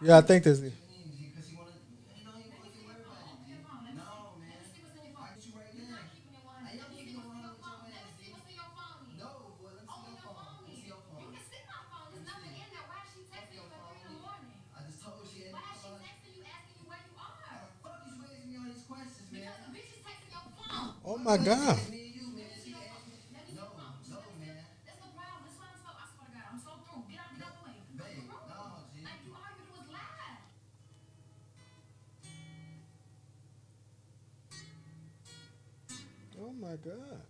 Yeah, I think this. Oh my God. Oh my God.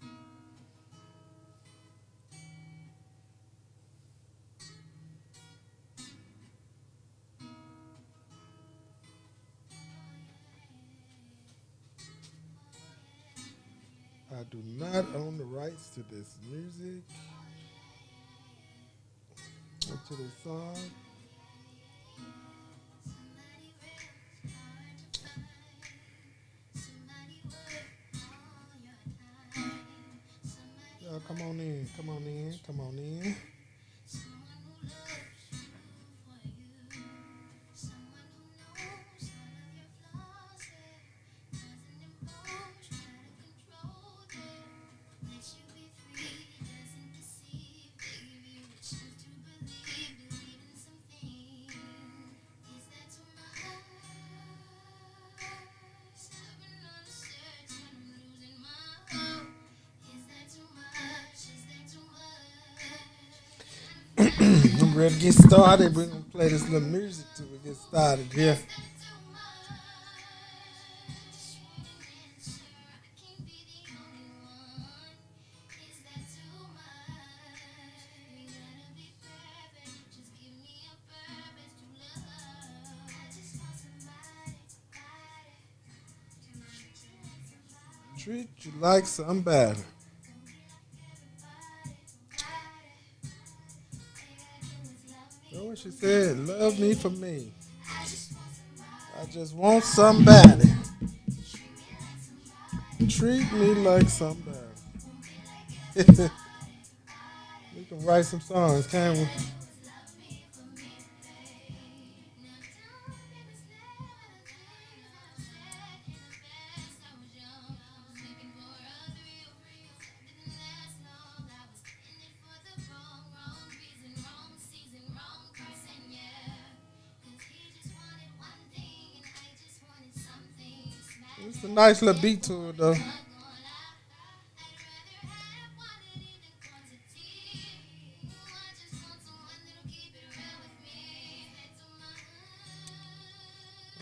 I do not own the rights to this music or to this song. Yeah, come on in. Come on in. Come on in. I'm ready to get started. We're gonna play this little music till we get started here. Treat you like somebody. That's what she said. Love me for me. I just want somebody. Treat me like somebody. We can write some songs, can't we? It's a nice little beat to it, though.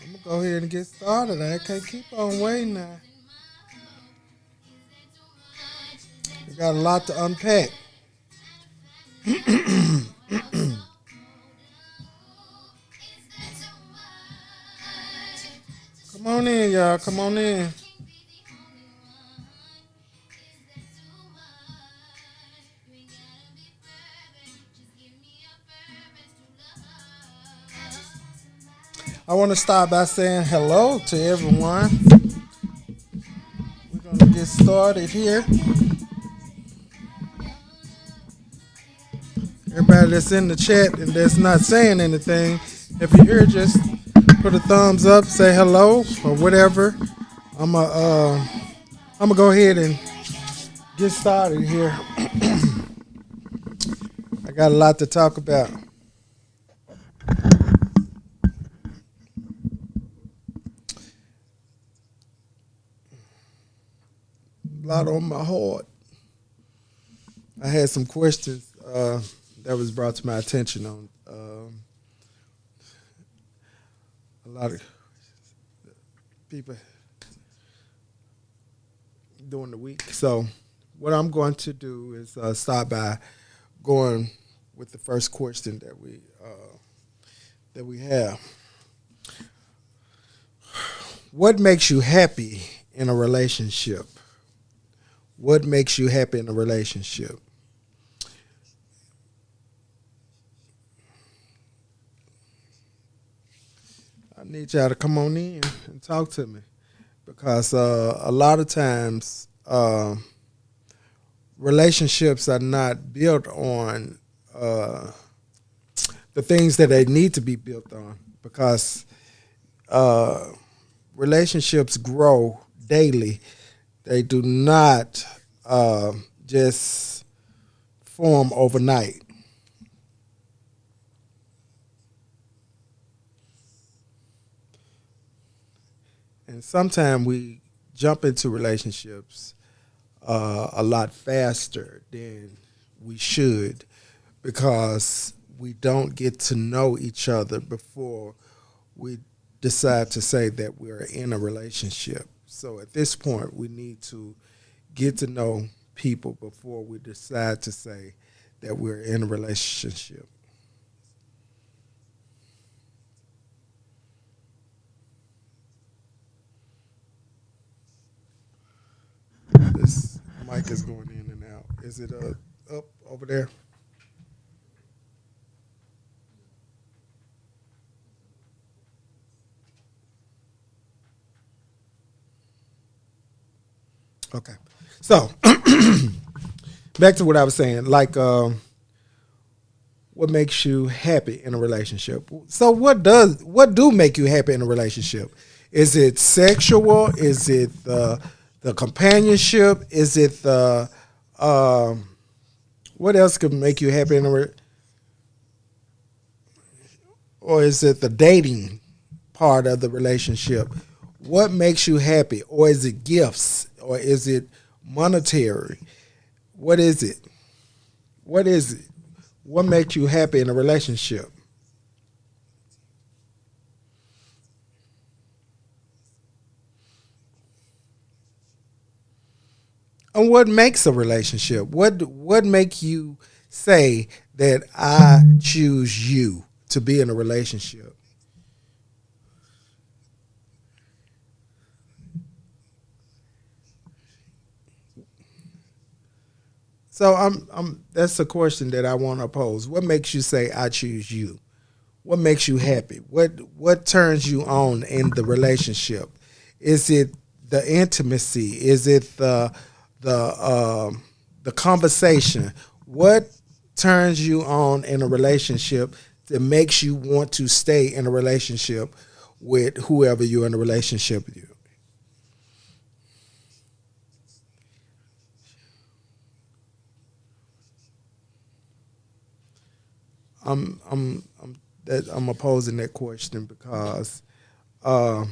I'm gonna go ahead and get started. I can't keep on waiting now. We got a lot to unpack. Come on in, y'all. Come on in. I want to start by saying hello to everyone. We're gonna get started here. Everybody that's in the chat and that's not saying anything, if you're here, just put a thumbs up, say hello or whatever. I'm gonna I'm gonna go ahead and get started here. I got a lot to talk about. A lot on my heart. I had some questions that was brought to my attention on a lot of people during the week. So, what I'm going to do is start by going with the first question that we have. What makes you happy in a relationship? What makes you happy in a relationship? I need y'all to come on in and talk to me because a lot of times relationships are not built on uh, the things that they need to be built on, because uh, relationships grow daily. They do not just form overnight. And sometimes we jump into relationships a lot faster than we should, because we don't get to know each other before we decide to say that we're in a relationship. So at this point, we need to get to know people before we decide to say that we're in a relationship. This mic is going in and out. Is it up over there? Okay. So back to what I was saying, like what makes you happy in a relationship. So what do make you happy in a relationship? Is it sexual? Is it the companionship? Is it the um, what else could make you happy in or is it the dating part of the relationship? What makes you happy? Or is it gifts? Or is it monetary? What is it? What is it? What makes you happy in a relationship? And what makes a relationship? What make you say that I choose you to be in a relationship? So I'm that's a question that I want to pose. What makes you say I choose you? What makes you happy? What turns you on in the relationship? Is it the intimacy? Is it the the conversation? What turns you on in a relationship that makes you want to stay in a relationship with whoever you're in a relationship with? I'm opposing that question because uh,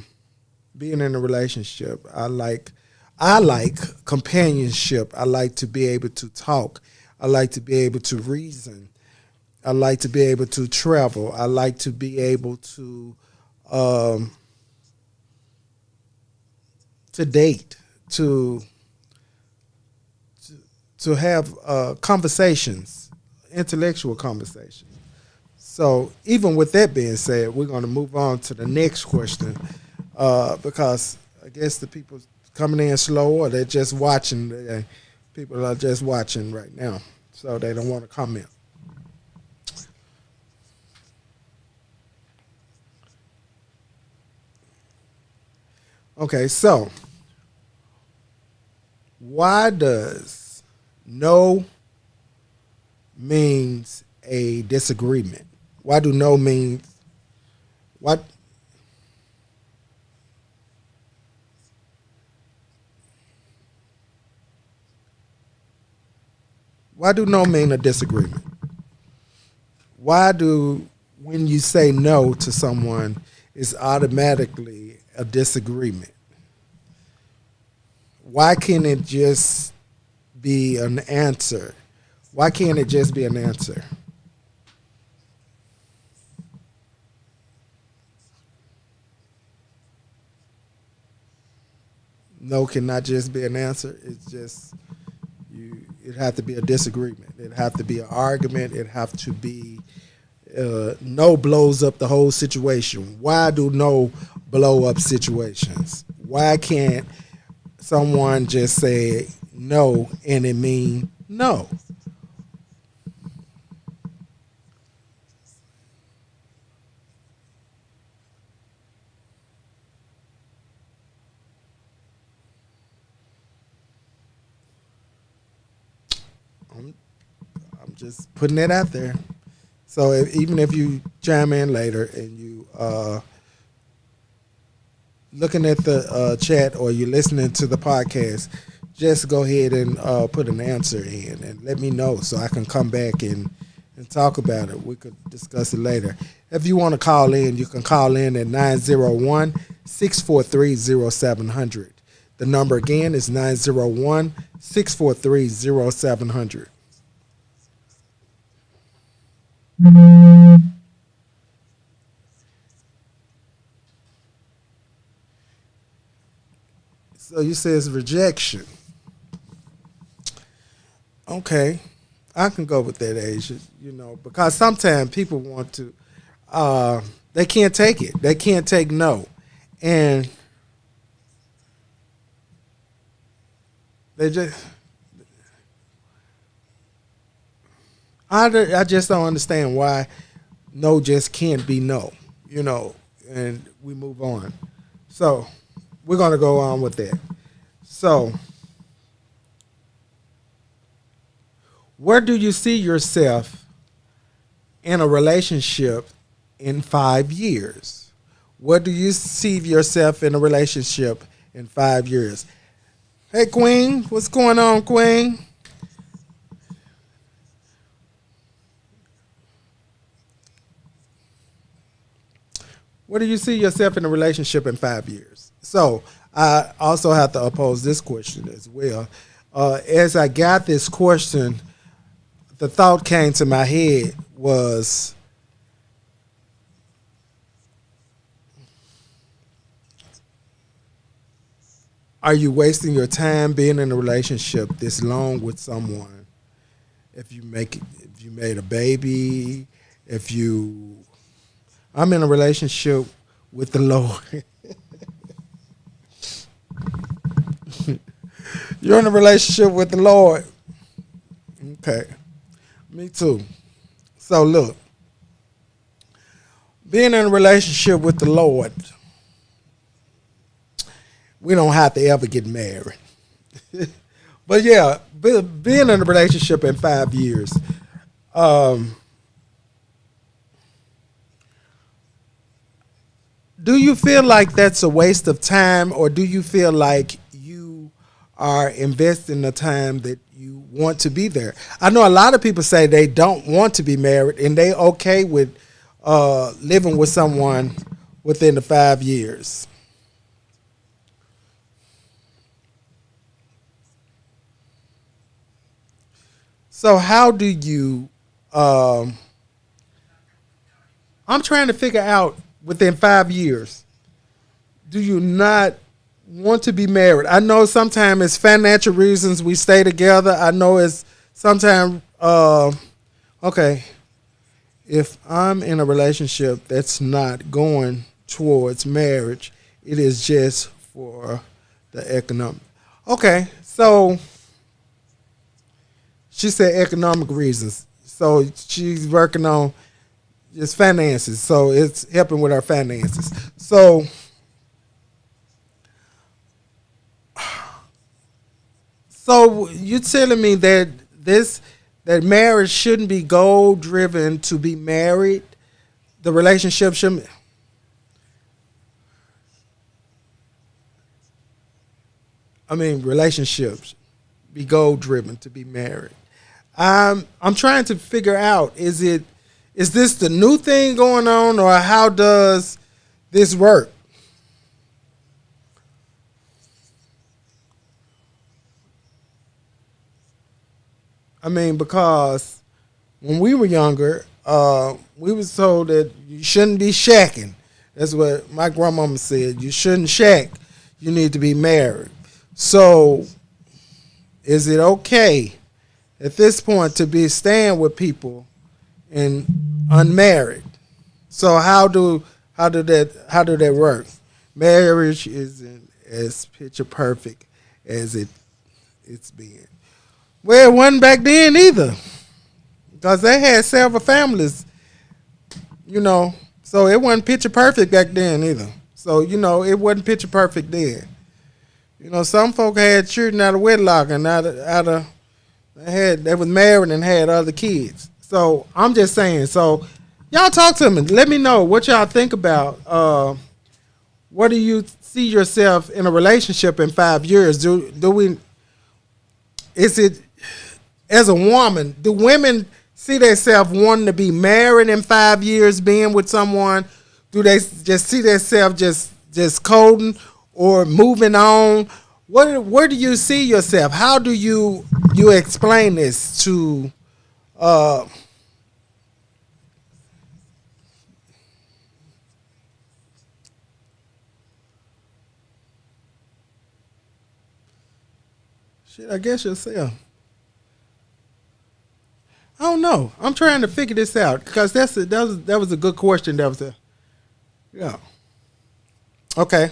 being in a relationship, I like companionship. I like to be able to talk. I like to be able to reason. I like to be able to travel. I like to be able um, to date, to to have conversations, intellectual conversations. So even with that being said, we're going to move on to the next question because I guess the people coming in slow or they're just watching. People are just watching right now, so they don't want to comment. Okay, so why does no means a disagreement? Why do no means what? Why do no mean a disagreement? Why do when you say no to someone, it's automatically a disagreement? Why can't it just be an answer? Why can't it just be an answer? No cannot just be an answer. It's just you. It have to be a disagreement. It have to be an argument. It have to be no blows up the whole situation. Why do no blow up situations? Why can't someone just say no and it mean no? I'm, I'm just putting it out there. So even if you chime in later and you looking at the chat or you're listening to the podcast, just go ahead and put an answer in and let me know so I can come back and talk about it. We could discuss it later. If you want to call in, you can call in at 901-643-0700. The number again is 901-643-0700. So you say it's rejection. Okay. I can go with that age, because sometimes people want to, they can't take it. They can't take no. And they just, I just don't understand why no just can't be no, and we move on. So we're going to go on with that. So, where do you see yourself in a relationship in 5 years? Where do you see yourself in a relationship in 5 years? Hey, Queen, what's going on, Queen? Where do you see yourself in a relationship in 5 years? So I also have to oppose this question as well. As I got this question, the thought came to my head was, are you wasting your time being in a relationship this long with someone? If you made a baby, I'm in a relationship with the Lord. You're in a relationship with the Lord. Okay. Me too. So look, being in a relationship with the Lord, we don't have to ever get married. But yeah, being in a relationship in 5 years, do you feel like that's a waste of time, or do you feel like you are investing the time that you want to be there? I know a lot of people say they don't want to be married and they okay with living with someone within the 5 years. So how do you? I'm trying to figure out within 5 years. Do you not want to be married? I know sometimes it's financial reasons we stay together. I know it's sometimes okay. If I'm in a relationship that's not going towards marriage, it is just for the economic. Okay, so she said economic reasons. So she's working on just finances. So it's helping with our finances. So you're telling me that that marriage shouldn't be goal driven to be married? The relationship should. Relationships be goal driven to be married. I'm trying to figure out, is this the new thing going on, or how does this work? Because when we were younger, we was told that you shouldn't be shacking. That's what my grandmama said. You shouldn't shack. You need to be married. So, is it okay at this point to be staying with people and unmarried? So how do that work? Marriage isn't as picture perfect as it's been. Well, it wasn't back then either, because they had several families, So it wasn't picture perfect back then either. So it wasn't picture perfect then. Some folk had children out of wedlock and out of they was married and had other kids. So I'm just saying. So y'all talk to me. Let me know what y'all think about. What do you see yourself in a relationship in 5 years? Do we? Is it as a woman? Do women see themselves wanting to be married in 5 years, being with someone? Do they just see themselves just coding or moving on? Where do you see yourself? How do you explain this to? Uh, Shit, I guess yourself. I don't know. I'm trying to figure this out because that was a good question. That was a yeah. Okay.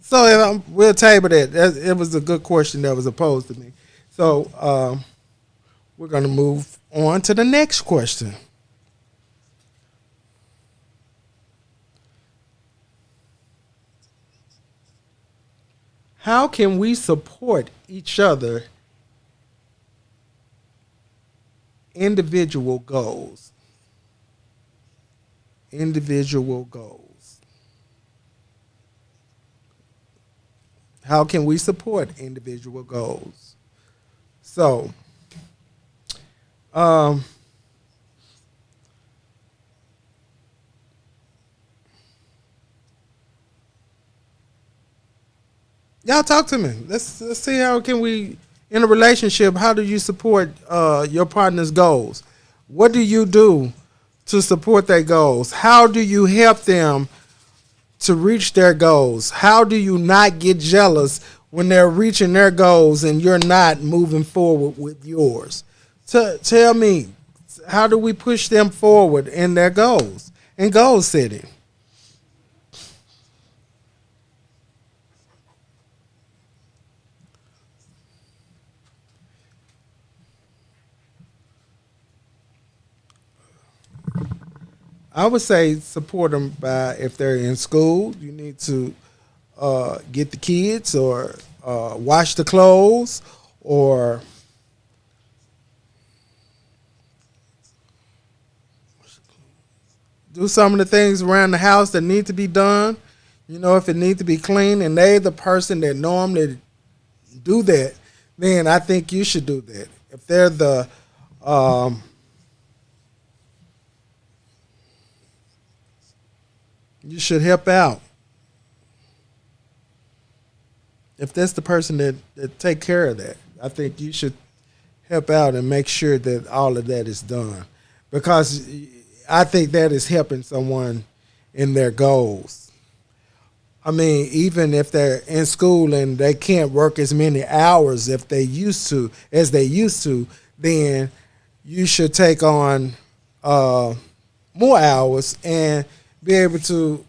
So we'll table that. It was a good question that was posed to me. So we're gonna move on to the next question. How can we support each other individual goals? Individual goals. How can we support individual goals? So, um, y'all talk to me. Let's see how can we in a relationship. How do you support your partner's goals? What do you do to support their goals? How do you help them to reach their goals? How do you not get jealous when they're reaching their goals and you're not moving forward with yours? Tell me, how do we push them forward in their goals and goal setting? I would say support them by if they're in school, you need to get the kids or wash the clothes or do some of the things around the house that need to be done. You know, if it needs to be clean and they're the person that normally do that, then I think you should do that. If they're the um, you should help out. If that's the person that take care of that, I think you should help out and make sure that all of that is done. Because I think that is helping someone in their goals. I mean, even if they're in school and they can't work as many hours if they used to as they used to, then you should take on uh, more hours and be able to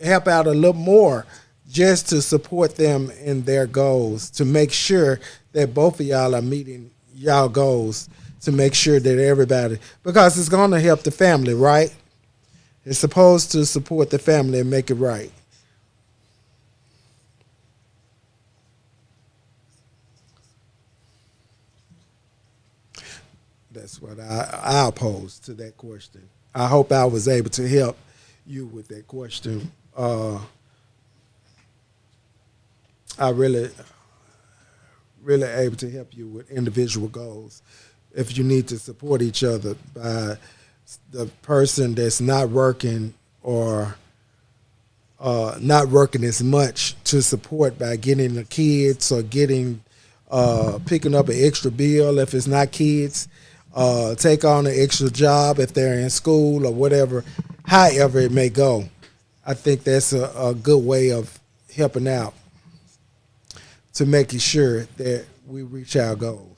help out a little more just to support them in their goals to make sure that both of y'all are meeting y'all goals to make sure that everybody because it's going to help the family, right? It's supposed to support the family and make it right. That's what I pose to that question. I hope I was able to help you with that question. I really able to help you with individual goals. If you need to support each other by the person that's not working or not working as much to support by getting the kids or getting picking up an extra bill if it's not kids, take on an extra job if they're in school or whatever, however it may go. I think that's a good way of helping out to making sure that we reach our goals.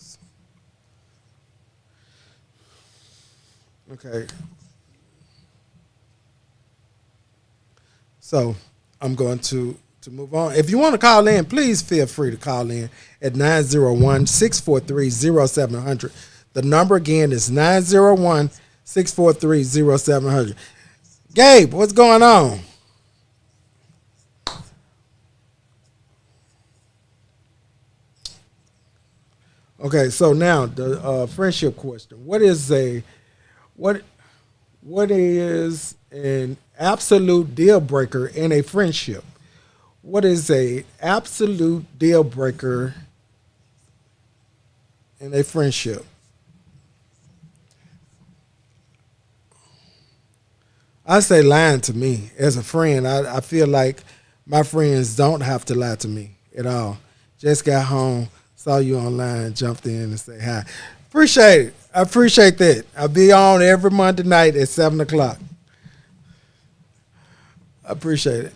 Okay, so I'm going to move on. If you want to call in, please feel free to call in at 901-643-0700. The number again is 901-643-0700. Gabe, what's going on? Okay, so now the friendship question. What what is an absolute deal breaker in a friendship? What is a absolute deal breaker in a friendship? I say lying to me as a friend. I feel like my friends don't have to lie to me at all. Just got home, saw you online, jumped in and say hi. Appreciate it. I appreciate that. I'll be on every Monday night at 7 o'clock. I appreciate it.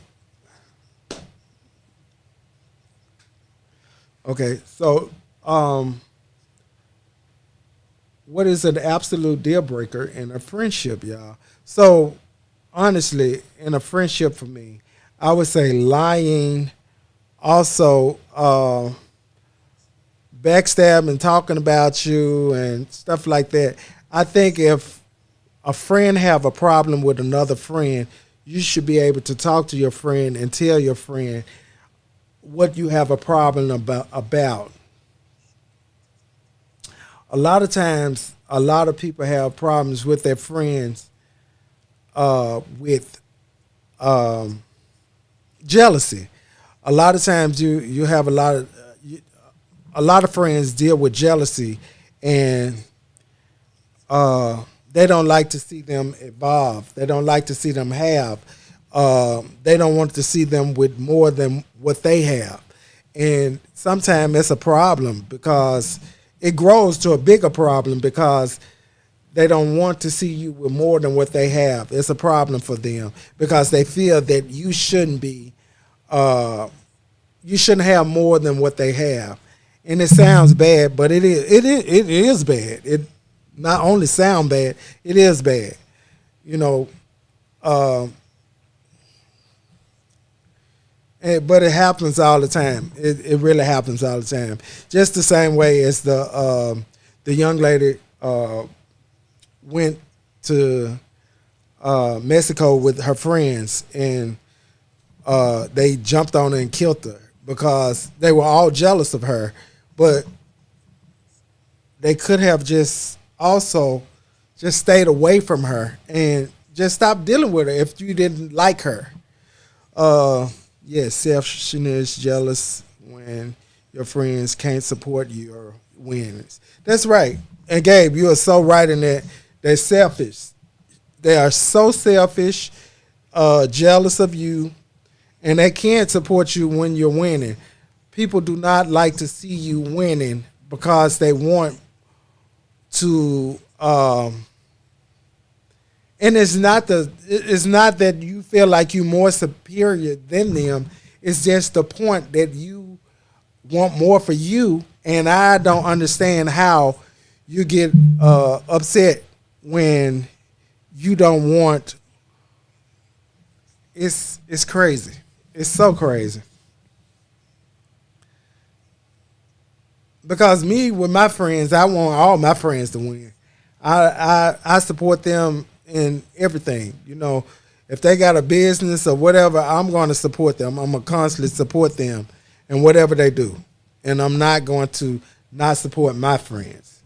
Okay, so um, what is an absolute deal breaker in a friendship, y'all? So honestly, in a friendship for me, I would say lying, also backstabbing, talking about you and stuff like that. I think if a friend have a problem with another friend, you should be able to talk to your friend and tell your friend what you have a problem about. A lot of times, a lot of people have problems with their friends with um, jealousy. A lot of times, you have a lot of friends deal with jealousy, and they don't like to see them evolve. They don't like to see them have. They don't want to see them with more than what they have, and sometimes it's a problem because it grows to a bigger problem because they don't want to see you with more than what they have. It's a problem for them because they feel that uh, you shouldn't have more than what they have. And it sounds bad, but it is bad. It not only sound bad, it is bad. You know, uh, but it happens all the time. It really happens all the time. Just the same way as the young lady went to Mexico with her friends, and they jumped on her and killed her because they were all jealous of her. But they could have just also just stayed away from her and just stopped dealing with her if you didn't like her. Uh, yeah, selfishness, jealous when your friends can't support your wins. That's right. And Gabe, you are so right in that. They're selfish. They are so selfish, jealous of you, and they can't support you when you're winning. People do not like to see you winning because they want to. And it's not that you feel like you're more superior than them. It's just the point that you want more for you, and I don't understand how you get upset when you don't want. It's crazy. It's so crazy. Because me with my friends, I want all my friends to win. I support them in everything. If they got a business or whatever, I'm going to support them. I'm gonna constantly support them in whatever they do, and I'm not going to not support my friends.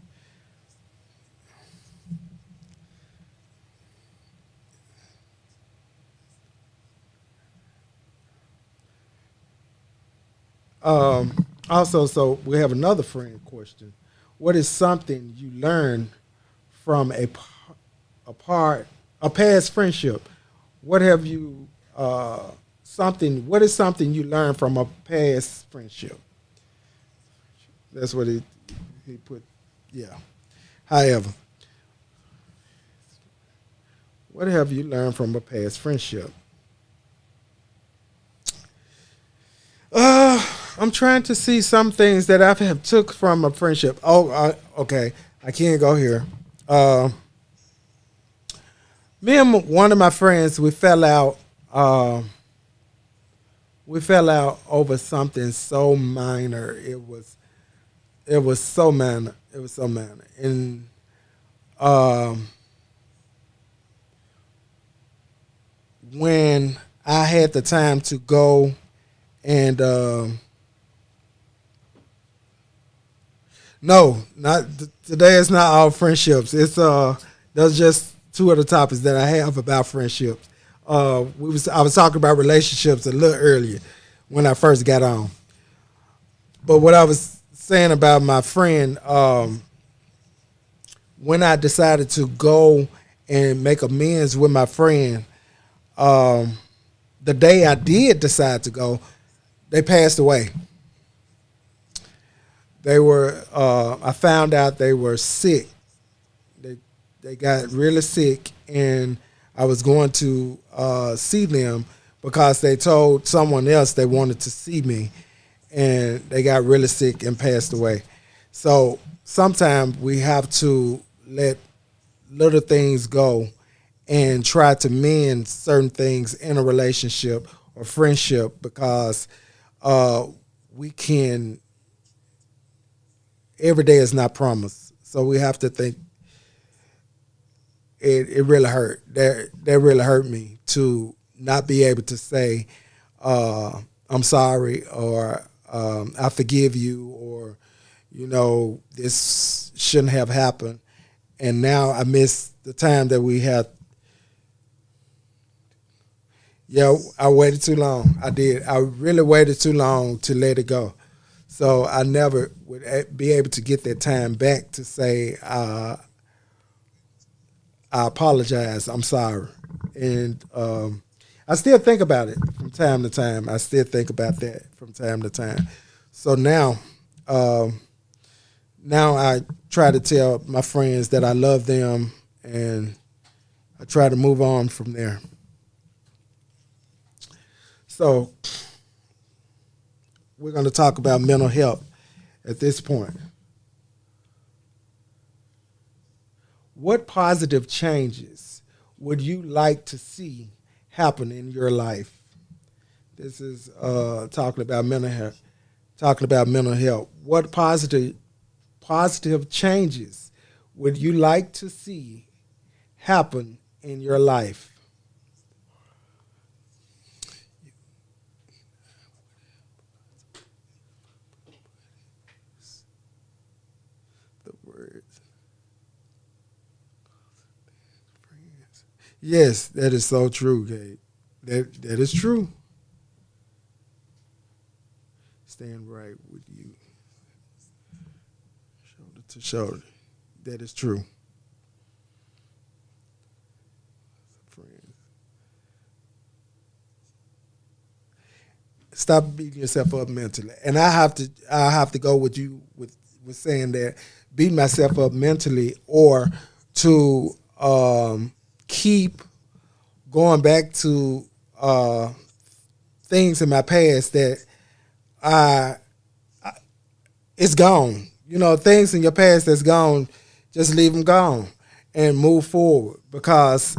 Also, so we have another friend question. What is something you learned from a part a past friendship? What have you something? What is something you learned from a past friendship? That's what he put. Yeah. However, what have you learned from a past friendship? Uh, I'm trying to see some things that I have took from a friendship. Oh, okay. I can't go here. Uh, Me and one of my friends, we fell out. We fell out over something so minor. It was so minor. It was so minor. And um, when I had the time to go and No, not today. It's not all friendships. It's those just two of the topics that I have about friendships. I was talking about relationships a little earlier when I first got on. But what I was saying about my friend, when I decided to go and make amends with my friend, um, the day I did decide to go, they passed away. They were. I found out they were sick. They they got really sick, and I was going to see them because they told someone else they wanted to see me, and they got really sick and passed away. So sometimes we have to let little things go and try to mend certain things in a relationship or friendship because uh, we can. Every day is not promised, so we have to think it really hurt. That really hurt me to not be able to say I'm sorry or I forgive you or this shouldn't have happened. And now I miss the time that we had. Yeah, I waited too long. I did. I really waited too long to let it go. So I never would be able to get that time back to say I apologize. I'm sorry. And I still think about it from time to time. I still think about that from time to time. So um, now I try to tell my friends that I love them, and I try to move on from there. So we're going to talk about mental health at this point. What positive changes would you like to see happen in your life? This is talking about mental health. Talking about mental health. What positive changes would you like to see happen in your life? The words. Yes, that is so true, Gabe. That is true. Stand right with you, shoulder to shoulder. That is true. Friends. Stop beating yourself up mentally. And I have to go with you with saying that beating myself up mentally or to keep going back to uh, things in my past that I it's gone. Things in your past that's gone, just leave them gone and move forward because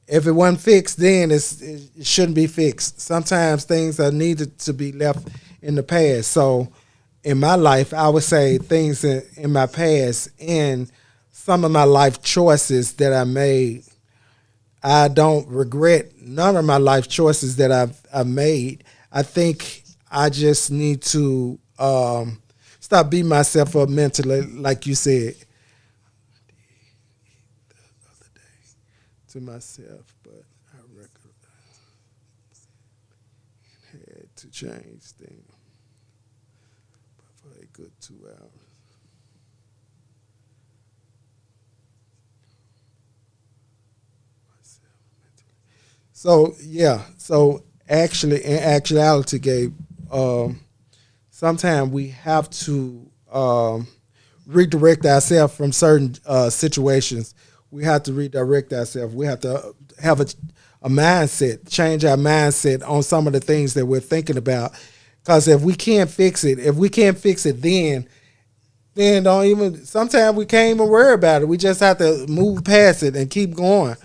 if it wasn't fixed then it shouldn't be fixed. Sometimes things are needed to be left in the past. So in my life, I would say things in my past and some of my life choices that I made, I don't regret none of my life choices that I've made. I think I just need to stop beating myself up mentally, like you said, to myself. But I reckon I had to change things for a good 2 hours. So yeah, so actually, in actuality, Gabe, um, sometimes we have to redirect ourselves from certain situations. We have to redirect ourselves. We have to have a mindset, change our mindset on some of the things that we're thinking about. Because if we can't fix it, then don't even. Sometimes we can't even worry about it. We just have to move past it and keep going.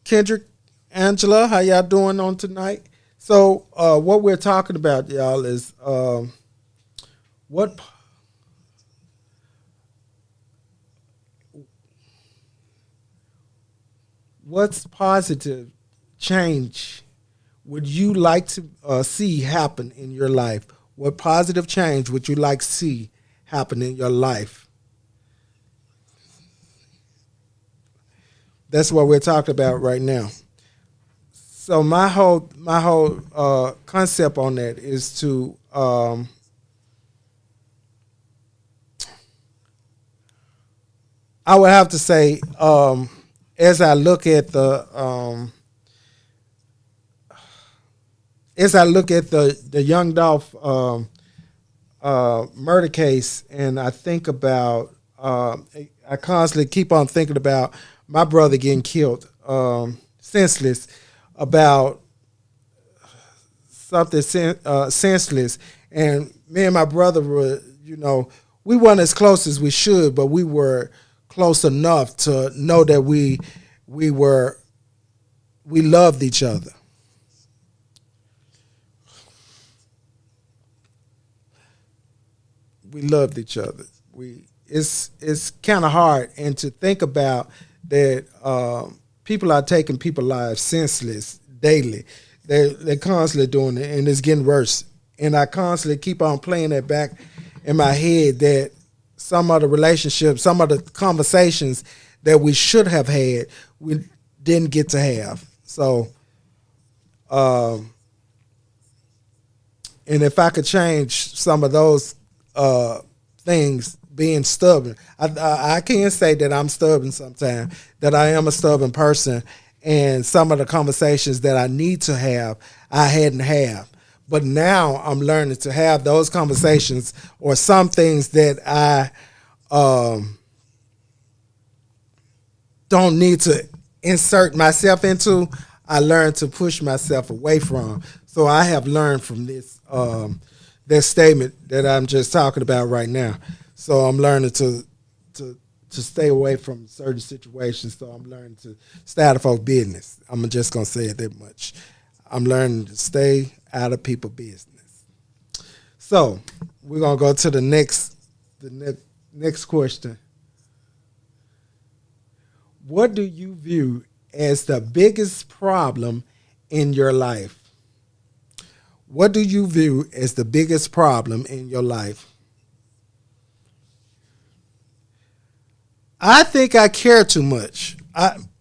Kendrick, Angela, how y'all doing on tonight? So, what we're talking about, y'all, is what What's positive change would you like to see happen in your life? What positive change would you like to see happen in your life? That's what we're talking about right now. So my whole concept on that is to I would have to say as I look at the Young Dolph murder case, and I think about I constantly keep on thinking about my brother getting killed senseless about something senseless, and me and my brother were, we weren't as close as we should, but we were close enough to know that we were we loved each other. We loved each other. We it's kind of hard, and to think about that people are taking people's lives senseless daily. They're constantly doing it, and it's getting worse. And I constantly keep on playing that back in my head that some of the relationships, some of the conversations that we should have had, we didn't get to have. So, um, and if I could change some of those things, being stubborn, I can say that I'm stubborn sometimes, that I am a stubborn person, and some of the conversations that I need to have, I hadn't have. But now I'm learning to have those conversations, or some things that I um, don't need to insert myself into. I learn to push myself away from. So I have learned from this statement that I'm just talking about right now. So I'm learning to to stay away from certain situations. So I'm learning to stay out of folks' business. I'm just gonna say it that much. I'm learning to stay out of people's business. So we're gonna go to the next question. What do you view as the biggest problem in your life? What do you view as the biggest problem in your life? I think I care too much.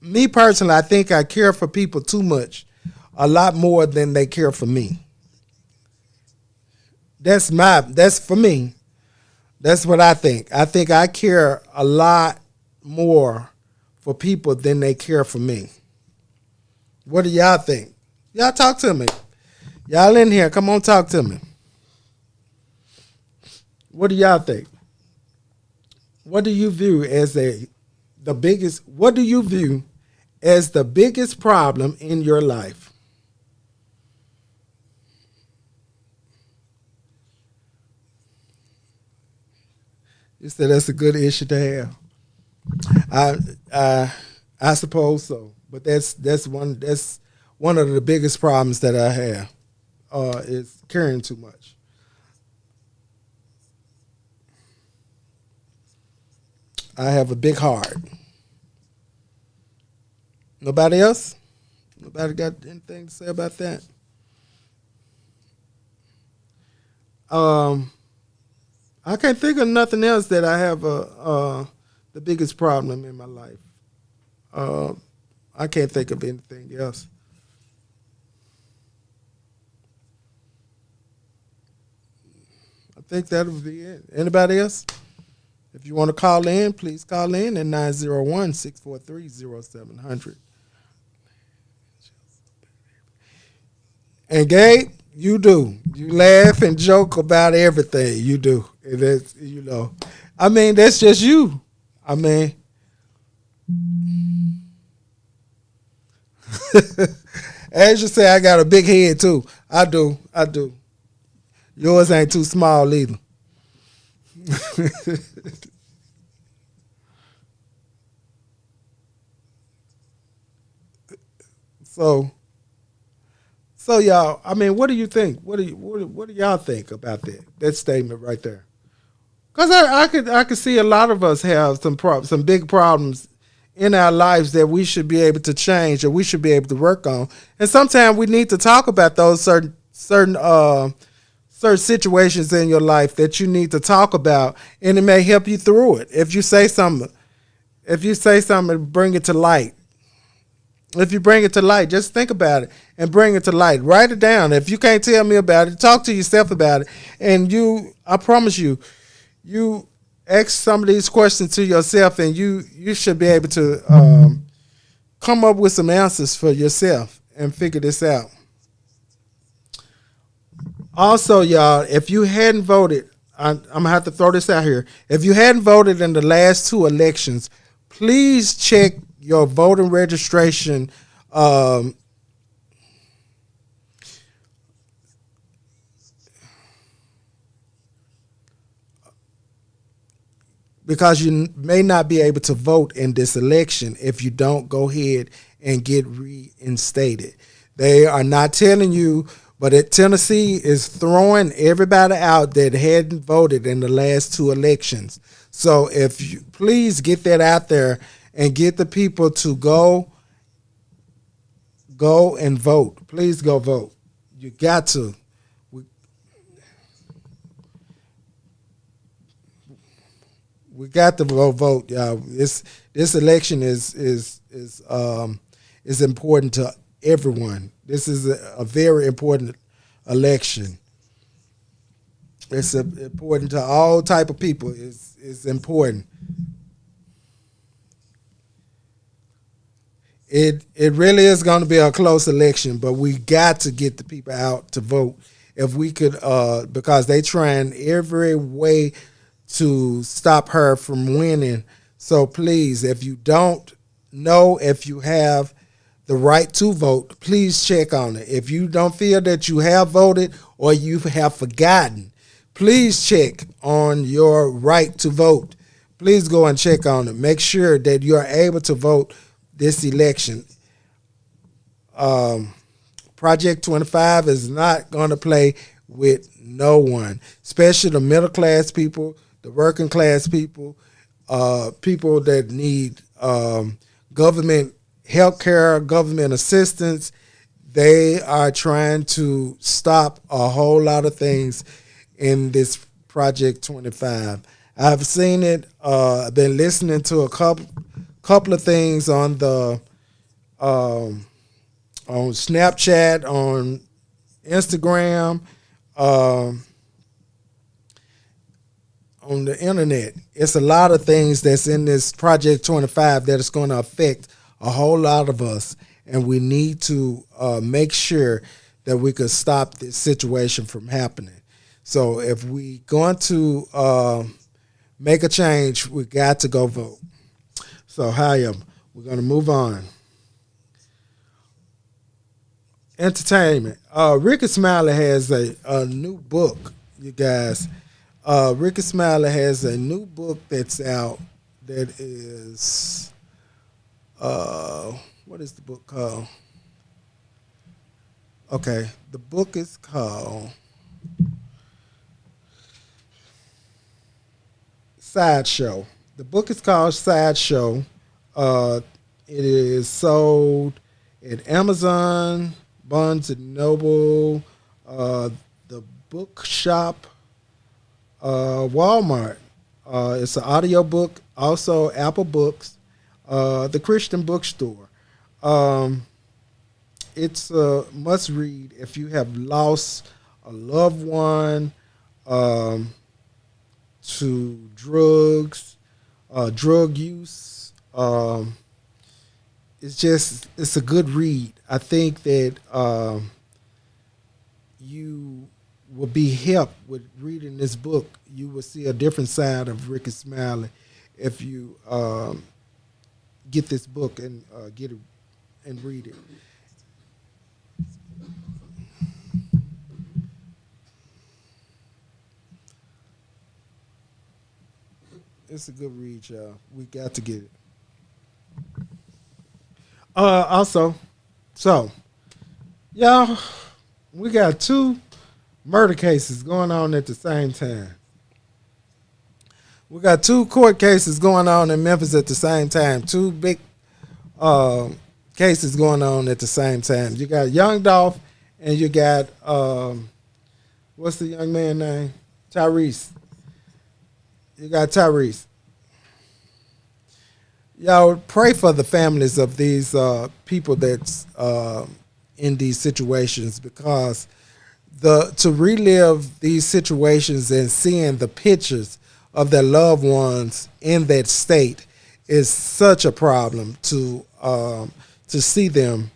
Me personally, I think I care for people too much, a lot more than they care for me. That's for me. That's what I think. I think I care a lot more for people than they care for me. What do y'all think? Y'all talk to me. Y'all in here, come on, talk to me. What do y'all think? What do you view as the biggest? What do you view as the biggest problem in your life? You said that's a good issue to have. I I I suppose so, but that's one of the biggest problems that I have is caring too much. I have a big heart. Nobody else? Nobody got anything to say about that? Um, I can't think of nothing else that I have the biggest problem in my life. Uh, I can't think of anything else. I think that would be it. Anybody else? If you want to call in, please call in at 901-643-0700. And Gabe, you do. You laugh and joke about everything. You do. And that's. I mean, that's just you. I mean, as you say, I got a big head too. I do. I do. Yours ain't too small either. So, so y'all, I mean, what do you think? What do y'all think about that statement right there? Because I could see a lot of us have some big problems in our lives that we should be able to change or we should be able to work on. And sometimes we need to talk about those certain situations in your life that you need to talk about, and it may help you through it. If you say something, bring it to light. If you bring it to light, just think about it and bring it to light. Write it down. If you can't tell me about it, talk to yourself about it. And I promise you, you ask some of these questions to yourself, and you should be able to come up with some answers for yourself and figure this out. Also, y'all, if you hadn't voted, I'm gonna have to throw this out here. If you hadn't voted in the last two elections, please check your voting registration. Um, because you may not be able to vote in this election if you don't go ahead and get reinstated. They are not telling you, but Tennessee is throwing everybody out that hadn't voted in the last two elections. So if you please get that out there and get the people to go and vote. Please go vote. You got to. We, we got to go vote, y'all. This election is important to everyone. This is a very important election. It's important to all type of people. It's important. It really is going to be a close election, but we got to get the people out to vote. If we could, because they trying every way to stop her from winning. So please, if you don't know if you have the right to vote, please check on it. If you don't feel that you have voted or you have forgotten, please check on your right to vote. Please go and check on it. Make sure that you are able to vote this election. Project 25 is not going to play with no one, especially the middle class people, the working class people, people that need government health care, government assistance. They are trying to stop a whole lot of things in this Project 25. I've seen it. I've been listening to a couple of things on the on Snapchat, on Instagram, on the internet. It's a lot of things that's in this Project 25 that is going to affect a whole lot of us, and we need to make sure that we could stop this situation from happening. So if we going to make a change, we got to go vote. So we're going to move on. Entertainment. Ricky Smiley has a new book, you guys. Ricky Smiley has a new book that's out that is, what is the book called? Okay, the book is called Sideshow. The book is called Sideshow. It is sold at Amazon, Barnes and Noble, the bookshop, Walmart. It's an audio book, also Apple Books, the Christian bookstore. It's a must read if you have lost a loved one to drugs, drug use. It's a good read. I think that you will be helped with reading this book. You will see a different side of Ricky Smiley if you get this book and get it and read it. It's a good read, y'all. We got to get it. Also, so y'all, we got two murder cases going on at the same time. We got two court cases going on in Memphis at the same time. Two big uh, cases going on at the same time. You got Young Dolph and you got what's the young man name? Tyrese. You got Tyrese. Y'all pray for the families of these people that's in these situations because the to relive these situations and seeing the pictures of their loved ones in that state is such a problem to see them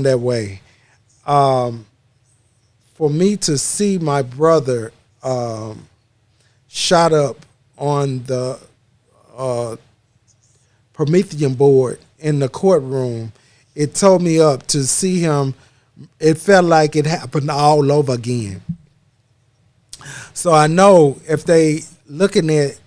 that way. Um, for me to see my brother shot up on the uh, Promethean board in the courtroom, it tore me up to see him. It felt like it happened all over again. So I know if they looking at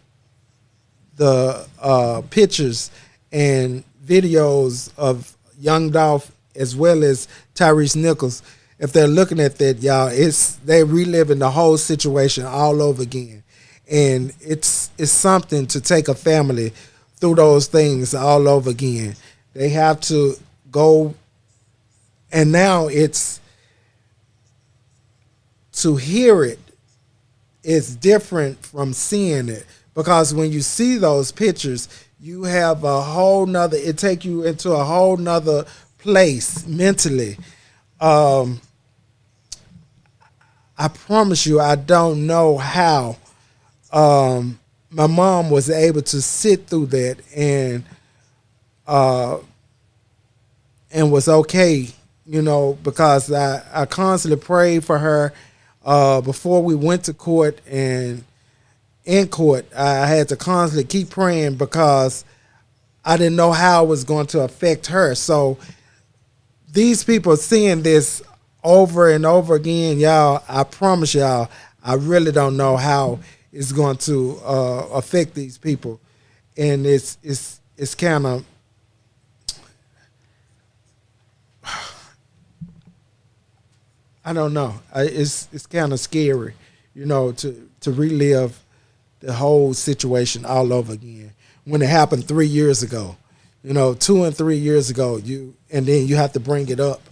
the pictures and videos of Young Dolph as well as Tyrese Nichols, if they're looking at that, y'all, it's they reliving the whole situation all over again, and it's something to take a family through those things all over again. They have to go, and now it's to hear it is different from seeing it because when you see those pictures, you have a whole nother. It take you into a whole nother place mentally. Um, I promise you, I don't know how my mom was able to sit through that uh, and was okay, because I constantly prayed for her before we went to court and in court. I had to constantly keep praying because I didn't know how it was going to affect her. So these people seeing this over and over again, y'all, I promise y'all, I really don't know how it's going to affect these people, and it's kind of I don't know. It's kind of scary, to relive the whole situation all over again when it happened 3 years ago. 2 and 3 years ago, and then you have to bring it up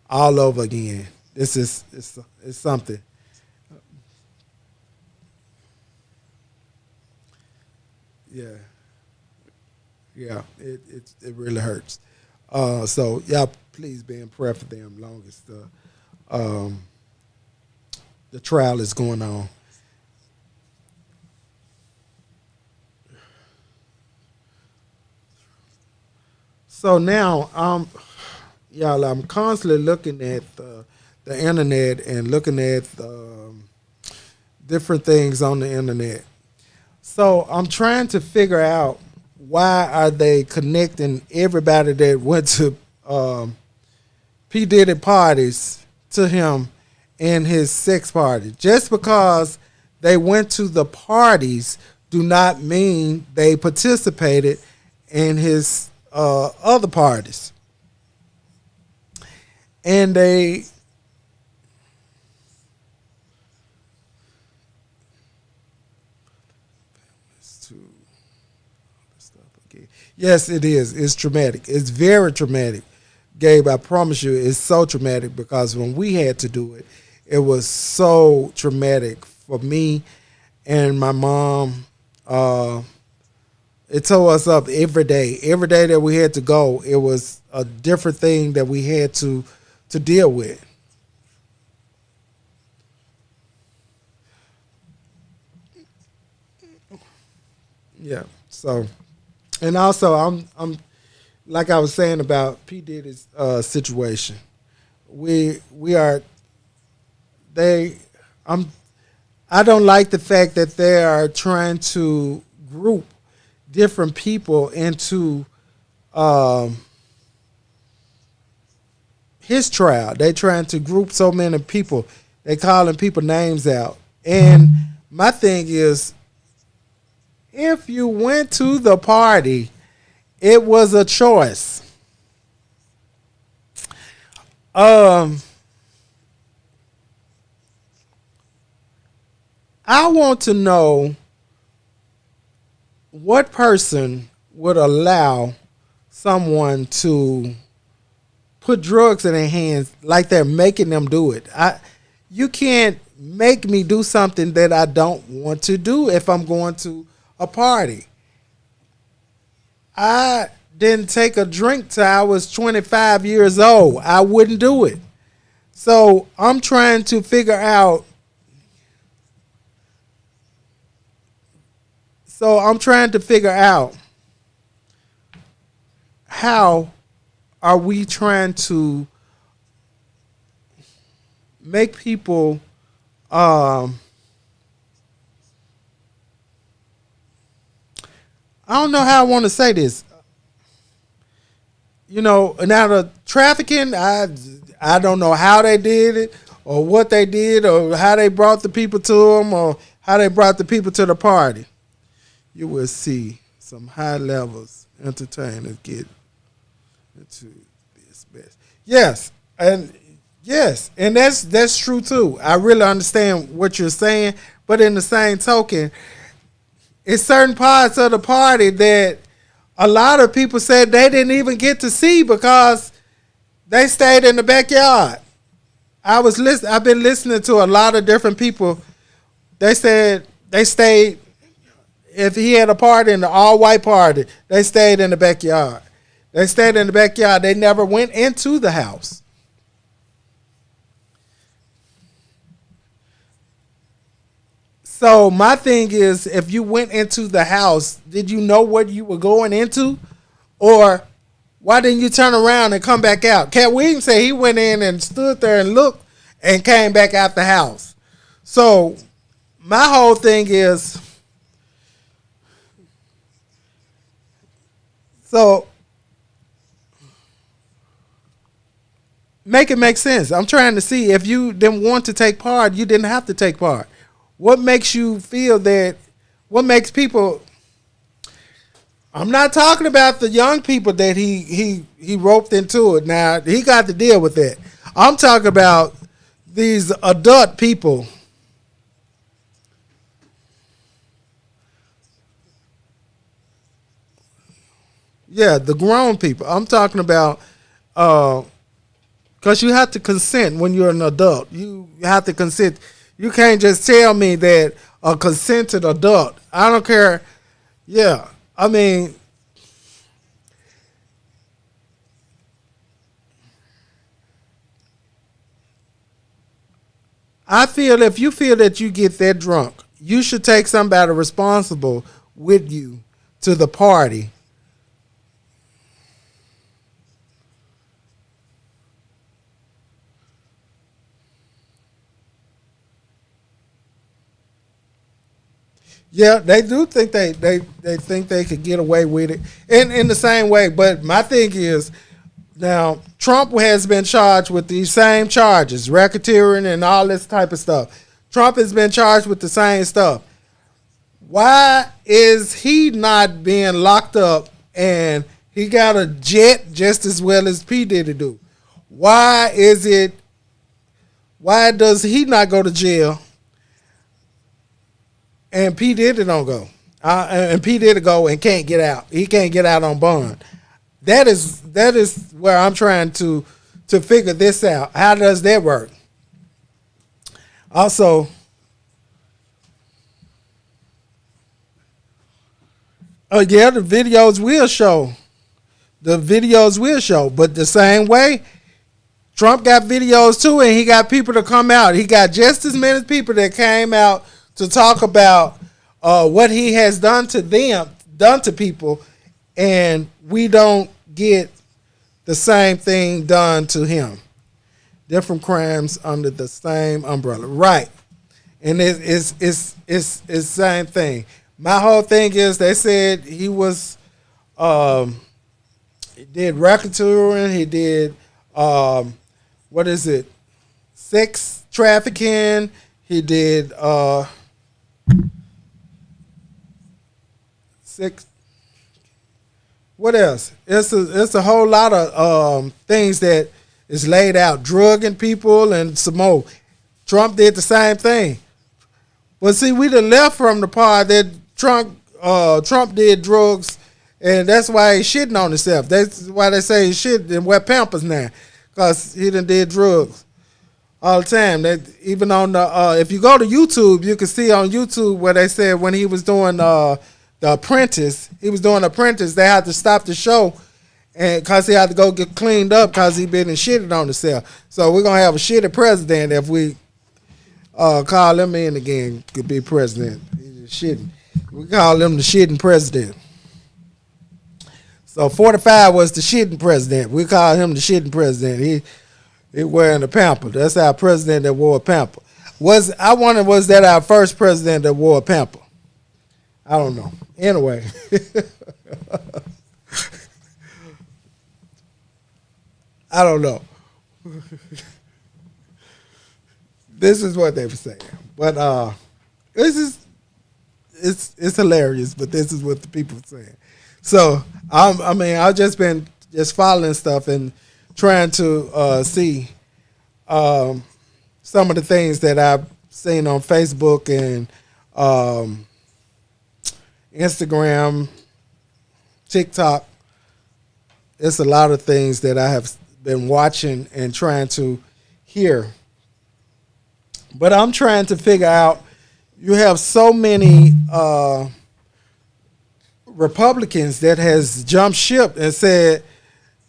all over again. This is it's something. Yeah, yeah. It really hurts. So y'all, please be in prayer for them. Long as um, the trial is going on. So now, y'all, I'm constantly looking at the internet and looking at different things on the internet. So I'm trying to figure out why are they connecting everybody that went to um, P Diddy parties to him and his sex party. Just because they went to the parties do not mean they participated in his other parties. And they yes, it is. It's traumatic. It's very traumatic. Gabe, I promise you, it's so traumatic because when we had to do it, it was so traumatic for me and my mom. Uh, it tore us up every day. Every day that we had to go, it was a different thing that we had to deal with. Yeah. So, and also, I'm like I was saying about P Diddy's situation. We are they. I'm I don't like the fact that they are trying to group different people into um, his trial. They trying to group so many people. They calling people names out. And my thing is, if you went to the party, it was a choice. Um, I want to know what person would allow someone to put drugs in their hands like they're making them do it? You can't make me do something that I don't want to do if I'm going to a party. I didn't take a drink till I was 25 years old. I wouldn't do it. So I'm trying to figure out. So I'm trying to figure out how are we trying to make people I don't know how I want to say this. Now the trafficking, I don't know how they did it or what they did or how they brought the people to them or how they brought the people to the party. You will see some high levels entertainers get into this mess. Yes, and that's true too. I really understand what you're saying, but in the same token, it's certain parts of the party that a lot of people said they didn't even get to see because they stayed in the backyard. I've been listening to a lot of different people. They said they stayed. If he had a party, in the all-white party, they stayed in the backyard. They stayed in the backyard. They never went into the house. So my thing is, if you went into the house, did you know what you were going into? Or why didn't you turn around and come back out? Cat Williams said he went in and stood there and looked and came back out the house. So my whole thing is, so make it make sense. I'm trying to see if you didn't want to take part, you didn't have to take part. What makes you feel that? What makes people? I'm not talking about the young people that he roped into it. Now he got to deal with that. I'm talking about these adult people. Yeah, the grown people. I'm talking about because you have to consent when you're an adult. You have to consent. You can't just tell me that a consented adult. I don't care. Yeah, I mean, I feel if you feel that you get that drunk, you should take somebody responsible with you to the party. Yeah, they do think they think they could get away with it in the same way. But my thing is now Trump has been charged with these same charges, racketeering and all this type of stuff. Trump has been charged with the same stuff. Why is he not being locked up and he got a jet just as well as P Diddy do? Why is it? Why does he not go to jail and P Diddy don't go? And P Diddy go and can't get out. He can't get out on bond. That is where I'm trying to figure this out. How does that work? Also, yeah, the videos will show. The videos will show, but the same way, Trump got videos too, and he got people to come out. He got just as many people that came out to talk about what he has done to them, done to people, and we don't get the same thing done to him. Different crimes under the same umbrella, right? And it's the same thing. My whole thing is they said he was he did racketeering, he did what is it? Sex trafficking, he did sex. What else? It's a whole lot of things that is laid out, drugging people and some more. Trump did the same thing. But see, we done left from the part that Trump Trump did drugs, and that's why he's shitting on himself. That's why they say he shit and wear Pampers now, cause he done did drugs all the time. That even on the if you go to YouTube, you can see on YouTube where they said when he was doing the Apprentice, he was doing Apprentice. They had to stop the show, and cause he had to go get cleaned up, cause he been and shitting on himself. So we're gonna have a shitty president if we call him in again to be president. He's just shitting. We call him the shitting president. So 45 was the shitting president. We call him the shitting president. He wearing a pamper. That's our president that wore a pamper. I wonder, was that our first president that wore a pamper? I don't know. Anyway. I don't know. This is what they were saying. But this is it's hilarious, but this is what the people are saying. So I've just been following stuff and trying to see some of the things that I've seen on Facebook and Instagram, TikTok. It's a lot of things that I have been watching and trying to hear. But I'm trying to figure out, you have so many Republicans that has jumped ship and said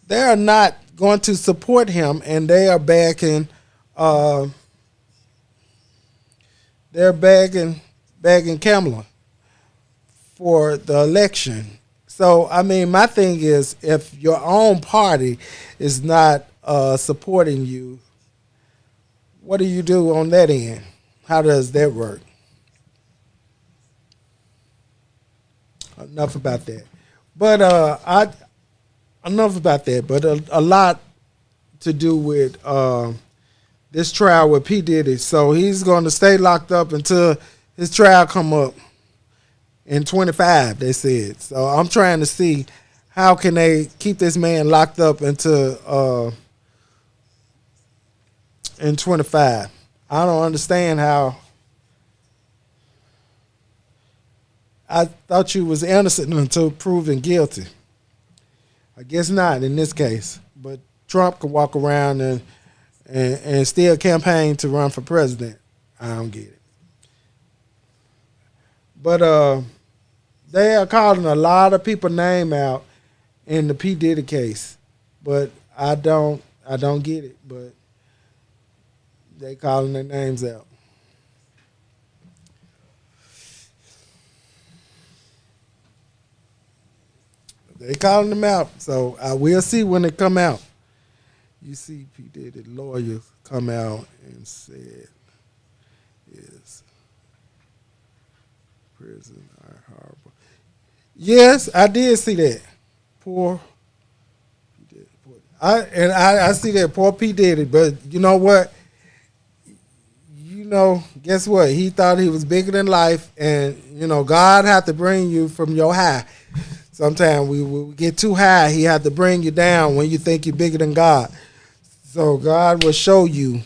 they are not going to support him, and they are bagging Kamala for the election. So, I mean, my thing is, if your own party is not supporting you, what do you do on that end? How does that work? Enough about that. But enough about that. But a lot to do with this trial with P. Diddy. So he's going to stay locked up until his trial come up in 25, they said. So I'm trying to see how can they keep this man locked up until in 25. I don't understand how. I thought you was innocent until proven guilty. I guess not in this case. But Trump can walk around and still campaign to run for president. I don't get it. But they are calling a lot of people name out in the P. Diddy case. But I don't get it. But they calling their names out. They calling them out, so I will see when they come out. You see, P. Diddy lawyers come out and said, "Yes, prison are horrible." Yes, I did see that. Poor P. Diddy. I see that poor P. Diddy, but you know what? Guess what? He thought he was bigger than life, and God had to bring you from your high. Sometimes we get too high. He had to bring you down when you think you're bigger than God. So God will show you.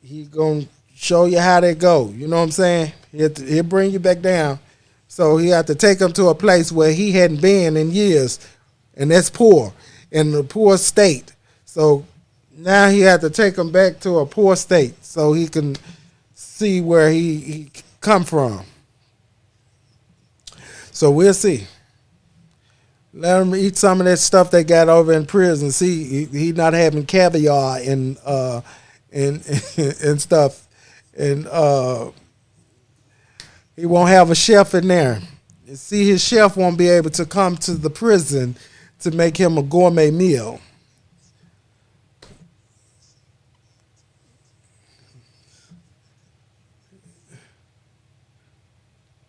He's going to show you how they go. You know what I'm saying? He'll bring you back down. So he had to take him to a place where he hadn't been in years, and that's poor, in the poor state. So now he had to take him back to a poor state so he can see where he come from. So we'll see. Let him eat some of that stuff they got over in prison. See, he not having caviar and stuff, and he won't have a chef in there. And see, his chef won't be able to come to the prison to make him a gourmet meal.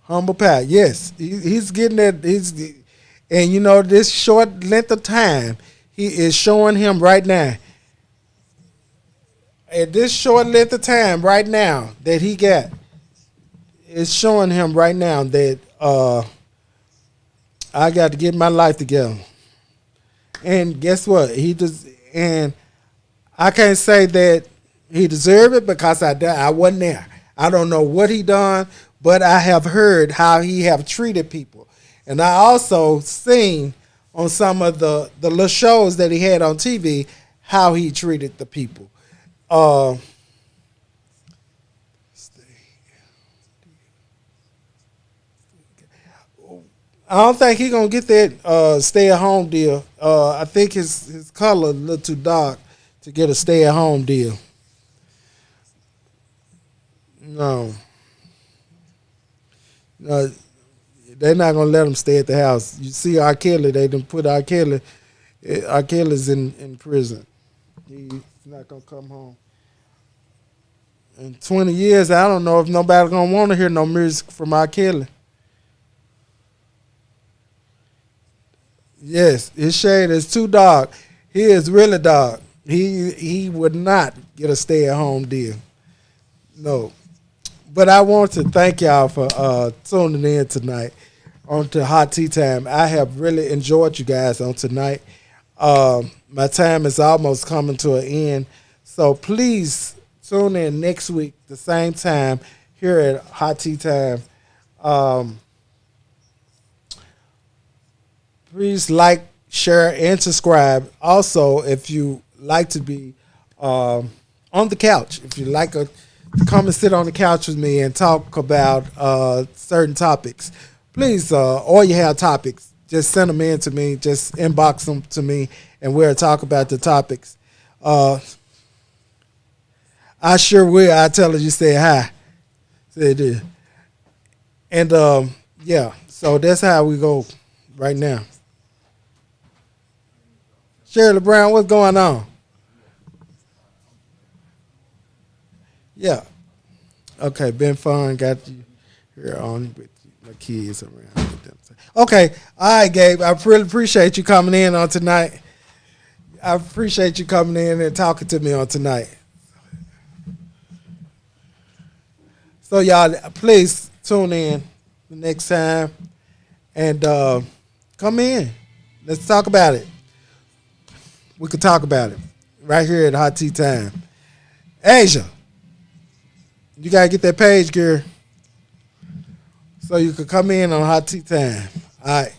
Humble pie, yes, he's getting that. And this short length of time, he is showing him right now. At this short length of time right now that he got, is showing him right now that I got to get my life together. And guess what? And I can't say that he deserved it because I wasn't there. I don't know what he done, but I have heard how he have treated people, and I also seen on some of the little shows that he had on TV how he treated the people. Uh, I don't think he gonna get that stay at home deal. I think his color a little too dark to get a stay at home deal. No, no, they're not gonna let him stay at the house. You see, R. Kelly, they done put R. Kelly. R. Kelly's in prison. He's not gonna come home. In 20 years, I don't know if nobody gonna want to hear no music from R. Kelly. Yes, his shade is too dark. He is really dark. He would not get a stay at home deal. No. But I want to thank y'all for tuning in tonight on to Hot Tea Time. I have really enjoyed you guys on tonight. My time is almost coming to an end. So please tune in next week, the same time, here at Hot Tea Time. Please like, share, and subscribe. Also, if you like to be on the couch, if you like to come and sit on the couch with me and talk about certain topics, please, or you have topics, just send them in to me. Just inbox them to me, and we'll talk about the topics. I sure will. I tell her you say hi. Say it is. And yeah, so that's how we go right now. Shirley Brown, what's going on? Yeah. Okay, been fun. Got you here on with my kids around with them. Okay. All right, Gabe. I really appreciate you coming in on tonight. I appreciate you coming in and talking to me on tonight. So y'all, please tune in the next time and come in. Let's talk about it. We could talk about it right here at Hot Tea Time. Asia, you gotta get that page, girl, so you could come in on Hot Tea Time. All right.